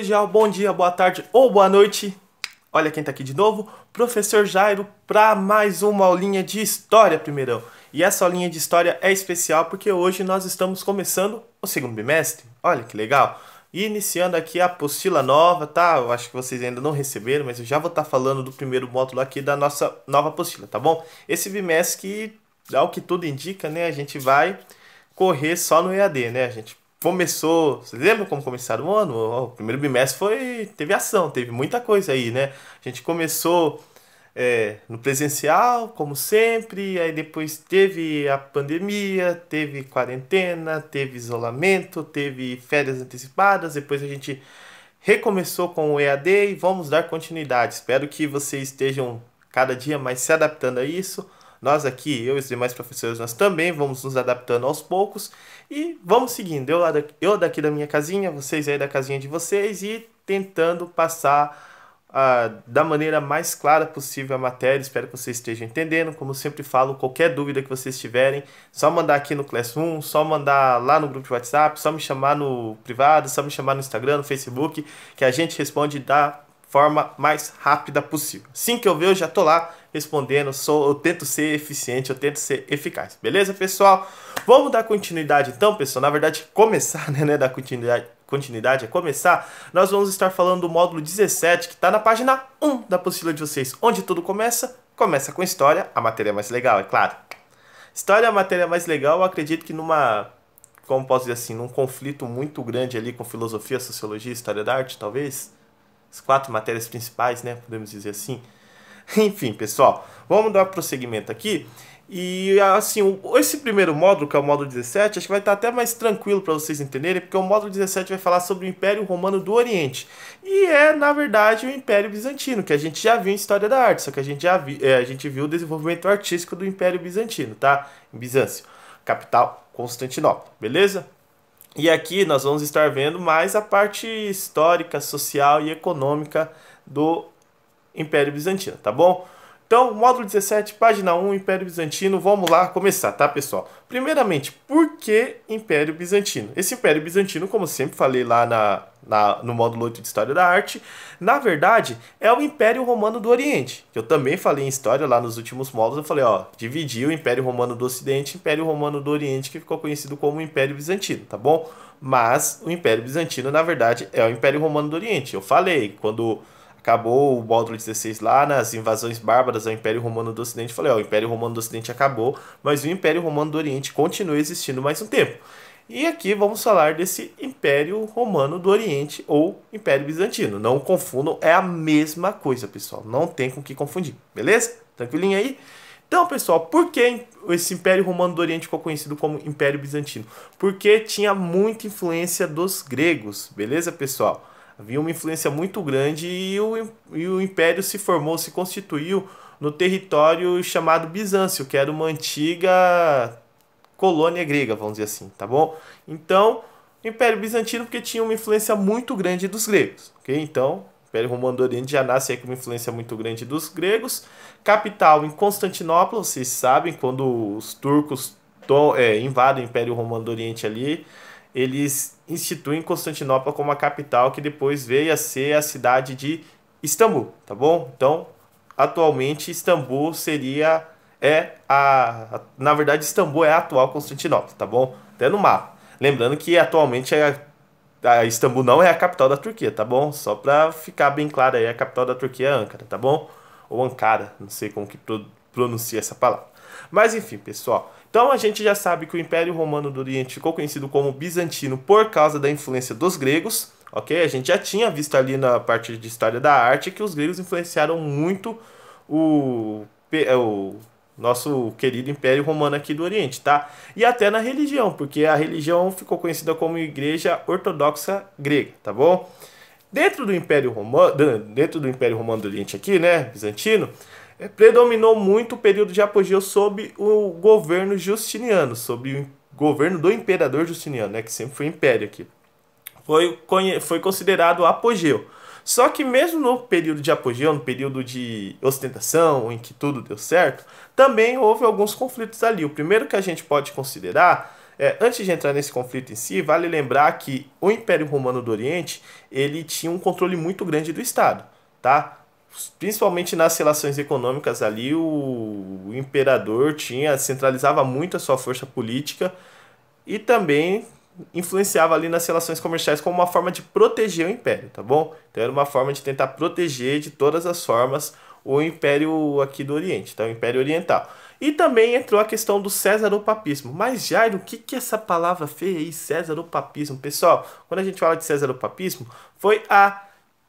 Bom dia, boa tarde ou boa noite. Olha quem tá aqui de novo, Professor Jairo, para mais uma aulinha de história, primeirão. E essa aulinha de história é especial porque hoje nós estamos começando o segundo bimestre. Olha que legal. E iniciando aqui a apostila nova, tá? Eu acho que vocês ainda não receberam, mas eu já vou estar falando do primeiro módulo aqui da nossa nova apostila, tá bom? Esse bimestre que, ao que tudo indica, né, a gente vai correr só no EAD, né? A gente começou. Vocês lembram como começaram o ano? O primeiro bimestre teve ação, teve muita coisa aí, né? A gente começou no presencial, como sempre, aí depois teve a pandemia, teve quarentena, teve isolamento, teve férias antecipadas, depois a gente recomeçou com o EAD e vamos dar continuidade. Espero que vocês estejam cada dia mais se adaptando a isso. Nós aqui, eu e os demais professores, nós também vamos nos adaptando aos poucos e vamos seguindo. Eu daqui da minha casinha, vocês aí da casinha de vocês e tentando passar da maneira mais clara possível a matéria. Espero que vocês estejam entendendo. Como sempre falo, qualquer dúvida que vocês tiverem, só mandar aqui no Classroom, só mandar lá no grupo de WhatsApp, só me chamar no privado, só me chamar no Instagram, no Facebook, que a gente responde da forma mais rápida possível. Assim que eu ver, eu já tô lá respondendo, eu tento ser eficiente, eu tento ser eficaz. Beleza, pessoal? Vamos dar continuidade então, pessoal. Na verdade, começar, né, dar continuidade é começar. Nós vamos estar falando do módulo 17, que está na página 1 da apostila de vocês. Onde tudo começa? Começa com história, a matéria mais legal, é claro. História é a matéria mais legal, eu acredito que como posso dizer assim, num conflito muito grande ali com filosofia, sociologia e história da arte, talvez. As 4 matérias principais, né? Podemos dizer assim. Enfim, pessoal, vamos dar prosseguimento aqui. E assim, esse primeiro módulo, que é o módulo 17, acho que vai estar até mais tranquilo para vocês entenderem, porque o módulo 17 vai falar sobre o Império Romano do Oriente. E na verdade, o Império Bizantino, que a gente já viu em História da Arte, só que a gente viu o desenvolvimento artístico do Império Bizantino, tá? Em Bizâncio, capital Constantinopla, beleza? E aqui nós vamos estar vendo mais a parte histórica, social e econômica do Império Bizantino, tá bom? Então, módulo 17, página 1, Império Bizantino, vamos lá começar, tá, pessoal? Primeiramente, por que Império Bizantino? Esse Império Bizantino, como sempre falei lá no módulo 8 de História da Arte, na verdade, é o Império Romano do Oriente, que eu também falei em História lá nos últimos módulos, eu falei, ó, dividiu o Império Romano do Ocidente e o Império Romano do Oriente, que ficou conhecido como Império Bizantino, tá bom? Mas o Império Bizantino, na verdade, é o Império Romano do Oriente. Eu falei, quando acabou o módulo 16 lá nas invasões bárbaras ao Império Romano do Ocidente. Falei, ó, o Império Romano do Ocidente acabou, mas o Império Romano do Oriente continua existindo mais um tempo. E aqui vamos falar desse Império Romano do Oriente ou Império Bizantino. Não confundam, é a mesma coisa, pessoal. Não tem com que confundir, beleza? Tranquilinho aí? Então, pessoal, por que esse Império Romano do Oriente ficou conhecido como Império Bizantino? Porque tinha muita influência dos gregos, beleza, pessoal? Havia uma influência muito grande e o império se formou, se constituiu no território chamado Bizâncio, que era uma antiga colônia grega, vamos dizer assim, tá bom? Então, Império Bizantino porque tinha uma influência muito grande dos gregos, ok? Então, o Império Romano do Oriente já nasce aí com uma influência muito grande dos gregos. Capital em Constantinopla, vocês sabem, quando os turcos invadem o Império Romano do Oriente ali, eles instituem Constantinopla como a capital, que depois veio a ser a cidade de Istambul, tá bom? Então, atualmente, Istambul na verdade, Istambul é a atual Constantinopla, tá bom? Até no mapa. Lembrando que atualmente a Istambul não é a capital da Turquia, tá bom? Só para ficar bem claro aí, a capital da Turquia é Ankara, tá bom? Ou Ankara, não sei como que pronuncia essa palavra. Mas enfim, pessoal. Então a gente já sabe que o Império Romano do Oriente ficou conhecido como Bizantino por causa da influência dos gregos, ok? A gente já tinha visto ali na parte de História da Arte que os gregos influenciaram muito o nosso querido Império Romano aqui do Oriente, tá? E até na religião, porque a religião ficou conhecida como Igreja Ortodoxa Grega, tá bom? Dentro do Império Romano do Oriente aqui, né, bizantino, predominou muito o período de apogeu sob o governo Justiniano, sob o governo do imperador Justiniano, né, que sempre foi império aqui. Foi considerado apogeu. Só que mesmo no período de apogeu, no período de ostentação, em que tudo deu certo, também houve alguns conflitos ali. O primeiro que a gente pode considerar Antes de entrar nesse conflito em si, vale lembrar que o Império Romano do Oriente, ele tinha um controle muito grande do Estado, tá? Principalmente nas relações econômicas ali, o imperador centralizava muito a sua força política e também influenciava ali nas relações comerciais como uma forma de proteger o império, tá bom? Então era uma forma de tentar proteger de todas as formas o império aqui do Oriente, tá? O Império Oriental. E também entrou a questão do Césaropapismo. Mas, Jairo, o que que é essa palavra feia aí, Césaropapismo? Pessoal, quando a gente fala de Césaropapismo, foi a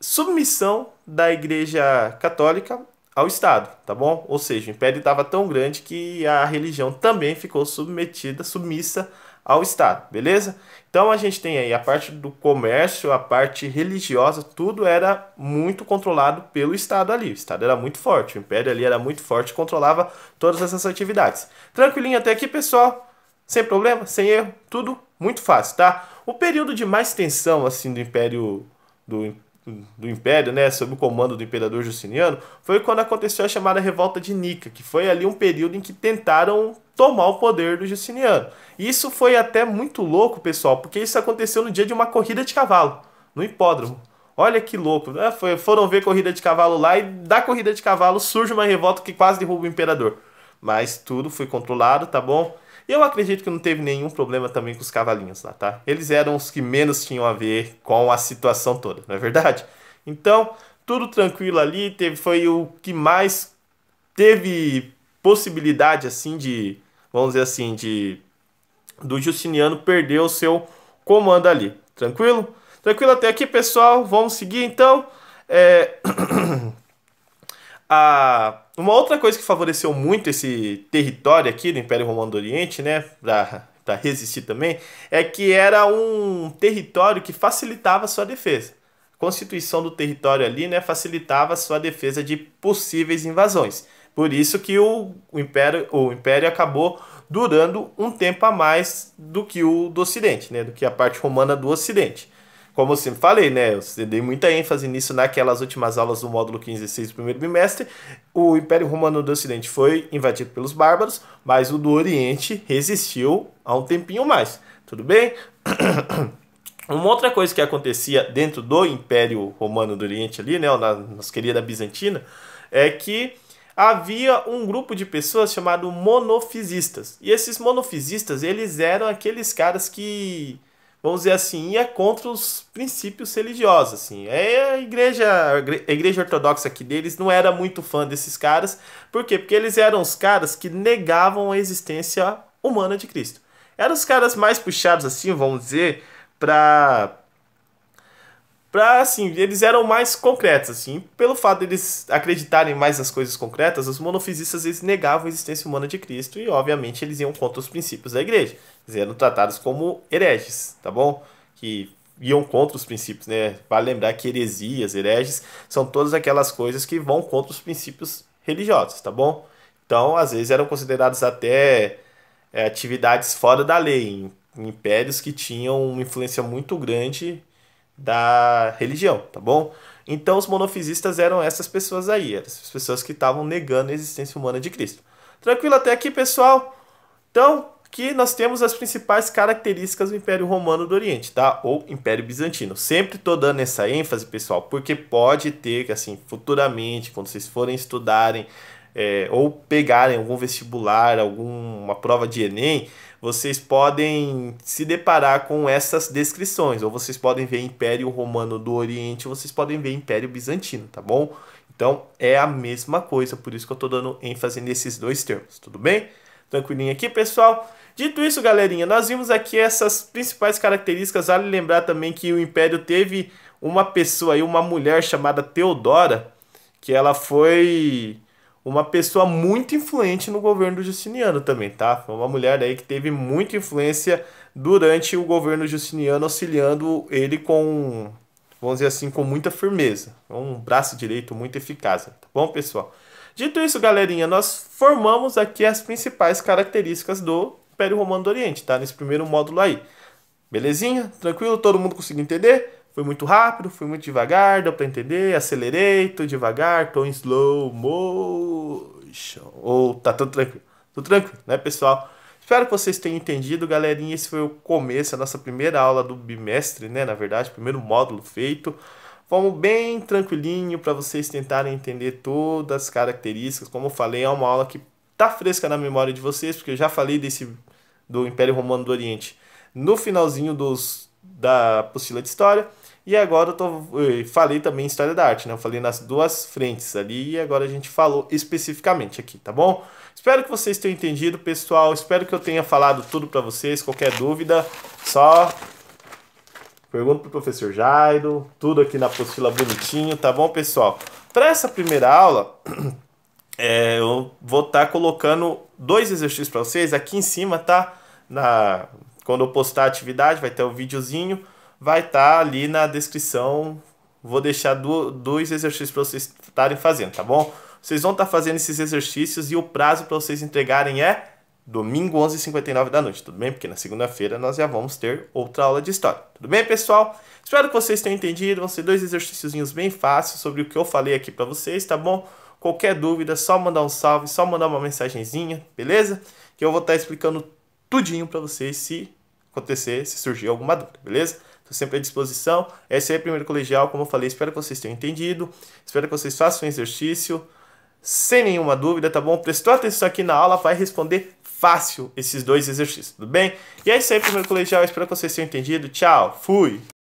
submissão da Igreja Católica ao Estado, tá bom? Ou seja, o império estava tão grande que a religião também ficou submissa ao Estado, beleza? Então a gente tem aí a parte do comércio, a parte religiosa, tudo era muito controlado pelo Estado ali. O Estado era muito forte, o império ali era muito forte, controlava todas essas atividades. Tranquilinho até aqui, pessoal? Sem problema, sem erro, tudo muito fácil, tá? O período de mais tensão assim do Império do Império, né, sob o comando do imperador Justiniano, foi quando aconteceu a chamada Revolta de Nica, que foi ali um período em que tentaram tomar o poder do Justiniano. Isso foi até muito louco, pessoal, porque isso aconteceu no dia de uma corrida de cavalo, no hipódromo. Olha que louco, né? Foram ver corrida de cavalo lá e da corrida de cavalo surge uma revolta que quase derruba o imperador. Mas tudo foi controlado, tá bom? Eu acredito que não teve nenhum problema também com os cavalinhos lá, tá? Eles eram os que menos tinham a ver com a situação toda, não é verdade? Então, tudo tranquilo ali, foi o que mais teve possibilidade, assim, vamos dizer assim, do Justiniano perder o seu comando ali. Tranquilo? Tranquilo até aqui, pessoal? Vamos seguir, então? É... Uma outra coisa que favoreceu muito esse território aqui do Império Romano do Oriente, né, para resistir também, é que era um território que facilitava a sua defesa. A constituição do território ali, né, facilitava a sua defesa de possíveis invasões. Por isso que o Império acabou durando um tempo a mais do que o do Ocidente, né, do que a parte romana do Ocidente. Como eu sempre falei, né? Eu dei muita ênfase nisso naquelas últimas aulas do módulo 15 e 16 do primeiro bimestre. O Império Romano do Ocidente foi invadido pelos bárbaros, mas o do Oriente resistiu há um tempinho mais. Tudo bem? Uma outra coisa que acontecia dentro do Império Romano do Oriente ali, né? Na nossa querida Bizantina, é que havia um grupo de pessoas chamado monofisistas. E esses monofisistas, eles eram aqueles caras que, vamos dizer assim, ia contra os princípios religiosos, assim. A igreja ortodoxa aqui deles não era muito fã desses caras. Por quê? Porque eles eram os caras que negavam a existência humana de Cristo. Eram os caras mais puxados, assim, vamos dizer, assim, eles eram mais concretos, assim. Pelo fato de eles acreditarem mais nas coisas concretas, os monofisistas, eles negavam a existência humana de Cristo e, obviamente, eles iam contra os princípios da igreja. Eles eram tratados como hereges, tá bom? Que iam contra os princípios, né? Vale lembrar que heresias, hereges, são todas aquelas coisas que vão contra os princípios religiosos, tá bom? Então, às vezes, eram considerados até atividades fora da lei, em impérios que tinham uma influência muito grande da religião, tá bom? Então os monofisistas eram essas pessoas aí, eram essas pessoas que estavam negando a existência humana de Cristo. Tranquilo até aqui, pessoal? Então, aqui nós temos as principais características do Império Romano do Oriente, tá? Ou Império Bizantino. Sempre tô dando essa ênfase, pessoal, porque pode ter, assim, futuramente, quando vocês forem estudarem ou pegarem algum vestibular, alguma prova de Enem, vocês podem se deparar com essas descrições, ou vocês podem ver Império Romano do Oriente, ou vocês podem ver Império Bizantino, tá bom? Então é a mesma coisa, por isso que eu tô dando ênfase nesses dois termos, tudo bem? Tranquilinho aqui, pessoal? Dito isso, galerinha, nós vimos aqui essas principais características. Vale lembrar também que o Império teve uma pessoa aí, uma mulher chamada Teodora, que ela foi uma pessoa muito influente no governo do Justiniano também, tá? Foi uma mulher aí que teve muita influência durante o governo justiniano, auxiliando ele com, vamos dizer assim, com muita firmeza. Um braço direito muito eficaz, tá bom, pessoal? Dito isso, galerinha, nós formamos aqui as principais características do Império Romano do Oriente, tá? Nesse primeiro módulo aí. Belezinha? Tranquilo? Todo mundo conseguiu entender? Foi muito rápido, foi muito devagar, deu pra entender, acelerei, tô devagar, tô em slow motion. Ou tá tudo tranquilo, né, pessoal? Espero que vocês tenham entendido, galerinha. Esse foi o começo, a nossa primeira aula do bimestre, né? Na verdade, primeiro módulo feito. Vamos bem tranquilinho para vocês tentarem entender todas as características. Como eu falei, é uma aula que tá fresca na memória de vocês, porque eu já falei do Império Romano do Oriente no finalzinho da apostila de História. E agora eu falei também História da Arte, né? Eu falei nas duas frentes ali e agora a gente falou especificamente aqui, tá bom? Espero que vocês tenham entendido, pessoal. Espero que eu tenha falado tudo para vocês. Qualquer dúvida, só pergunta pro professor Jairo. Tudo aqui na apostila bonitinho, tá bom, pessoal? Para essa primeira aula, eu vou estar colocando 2 exercícios para vocês aqui em cima, tá? Quando eu postar a atividade, vai ter o videozinho, vai estar ali na descrição. Vou deixar 2 exercícios para vocês estarem fazendo, tá bom? Vocês vão estar fazendo esses exercícios e o prazo para vocês entregarem é domingo, 11h59 da noite, tudo bem? Porque na segunda-feira nós já vamos ter outra aula de história, tudo bem, pessoal? Espero que vocês tenham entendido. Vão ser 2 exercícios bem fáceis sobre o que eu falei aqui para vocês, tá bom? Qualquer dúvida, só mandar um salve, só mandar uma mensagenzinha, beleza? Que eu vou estar explicando tudinho para vocês se surgir alguma dúvida, beleza? Estou sempre à disposição. Esse é o primeiro colegial, como eu falei, espero que vocês tenham entendido. Espero que vocês façam um exercício sem nenhuma dúvida, tá bom? Prestou atenção aqui na aula, vai responder fácil esses 2 exercícios, tudo bem? E é isso aí, primeiro colegial, espero que vocês tenham entendido. Tchau, fui!